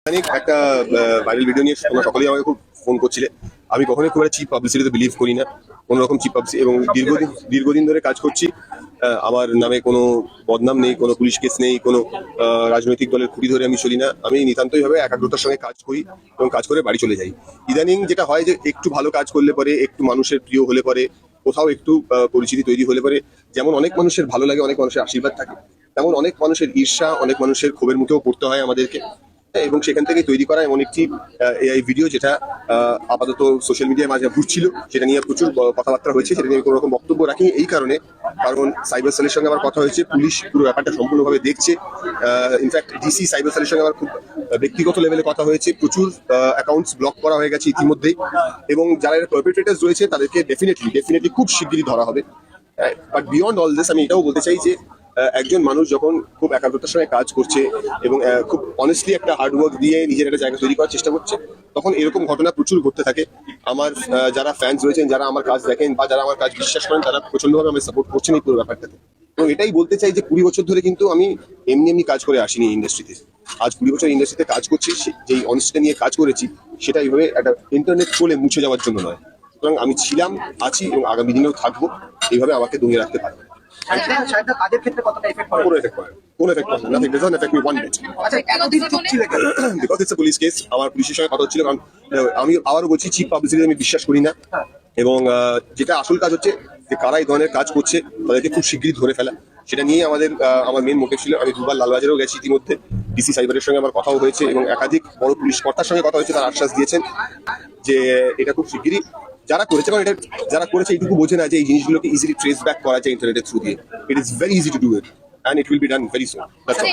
একটা viral video নিয়ে তোমরা সকলেই আমাকে খুব ফোন করছিলে। আমি কখনোই খুব একটা চিপ পাবলিসিটিতে বিলিভ করি না, কোনো রকম চিপ পাবলিসিটি, এবং দীর্ঘদিন ধরে কাজ করছি। আমার নামে কোনো বদনাম নেই, কোনো পুলিশ কেস নেই, কোনো রাজনৈতিক দলের খুঁটি ধরে আমি চলি না। আমি নিতান্তই ভাবে একাগ্রতার সঙ্গে কাজ করি এবং কাজ করে বাড়ি চলে যাই। ইদানিং যেটা হয় যে একটু ভালো কাজ করলে পরে, একটু মানুষের প্রিয় হলে পরে, কোথাও একটু পরিচিতি তৈরি হলে পরে, যেমন অনেক মানুষের ভালো লাগে, অনেক মানুষের আশীর্বাদ থাকে, তেমন অনেক মানুষের ঈর্ষা, অনেক মানুষের ক্ষোভের মুখেও পড়তে হয় আমাদেরকে। এবং সেখান থেকে তৈরি করা এমন একটি এআই ভিডিও, যেটা আপাতত সোশ্যাল মিডিয়ায় মাঝে ঘুরছিল, সেটা নিয়ে প্রচুর কথাবার্তা হয়েছে। সেটা নিয়ে কোনো রকম বক্তব্য রাখিনি এই কারণে, কারণ সাইবার সেলের সঙ্গে আমার কথা হয়েছে, পুলিশ পুরো ব্যাপারটা সম্পূর্ণভাবে দেখছে। ইনফ্যাক্ট ডিসি সাইবার সেলের সঙ্গে আমার খুব ব্যক্তিগত লেভেলে কথা হয়েছে। প্রচুর অ্যাকাউন্টস ব্লক করা হয়ে গেছে ইতিমধ্যেই, এবং যারা এর পারপেট্রেটার্স রয়েছে তাদেরকে ডেফিনেটলি খুব শিগগিরই ধরা হবে। বাট বিয়ন্ড অল দিস, আমি এটাও বলতে চাই যে একজন মানুষ যখন খুব একাগ্রতার সঙ্গে কাজ করছে এবং খুব অনেস্টলি একটা হার্ডওয়ার্ক দিয়ে নিজের একটা জায়গা তৈরি করার চেষ্টা করছে, তখন এরকম ঘটনা প্রচুর ঘটতে থাকে। আমার যারা ফ্যান্স রয়েছেন, যারা আমার কাজ দেখেন বা যারা আমার কাজ বিশ্বাস করেন, তারা প্রচন্ডভাবে আমি সাপোর্ট করছেন এই পুরো ব্যাপারটাতে। এবং এটাই বলতে চাই যে 20 বছর ধরে কিন্তু আমি এমনি কাজ করে আসিনি ইন্ডাস্ট্রিতে। আজ 20 বছর ইন্ডাস্ট্রিতে কাজ করছি, যেই অনেস্টি নিয়ে কাজ করেছি, সেটা এইভাবে একটা ইন্টারনেট ট্রোলে মুছে যাওয়ার জন্য নয়। সুতরাং আমি ছিলাম, আছি এবং আগামী দিনেও থাকবো। এইভাবে আমাকে দমিয়ে রাখতে পারবে। কাজের ক্ষেত্রে কতটা এফেক্ট করে? কোনো এফেক্ট করে, কোনো এফেক্ট করে, nothing doesn't affect me one bit. আচ্ছা, এতদিন চুপ ছিলে কেন? Because it's a police case. আমার পুলিশের সঙ্গে কথা হচ্ছিল, কারণ আমি আবারও বলছি, চিপ পাবলিসিটি আমি বিশ্বাস করি না। এবং যেটা আসল কাজ হচ্ছে যে কারা এই ধরনের কাজ করছে তাদেরকে খুব শীঘ্রই ধরে ফেলা, সেটা নিয়ে আমার মেন মোটিভ ছিল। আমি দুবার লালবাজারেও গেছি ইতিমধ্যে, ডিসি সাইবারের সঙ্গে আমার কথাও হয়েছে এবং একাধিক বড় পুলিশ কর্তার সঙ্গে কথা হয়েছে। তারা আশ্বাস দিয়েছেন যে এটা খুব শীঘ্রই যারা করেছে, কারণ এটা যারা করেছে এইটুকু বোঝে না যে এই জিনিসগুলোকে ইজিলি ট্রেস ব্যাক করা যায় ইন্টারনেটের থ্রু দিয়ে। It is very easy to do it, and it will be done very soon. That's all.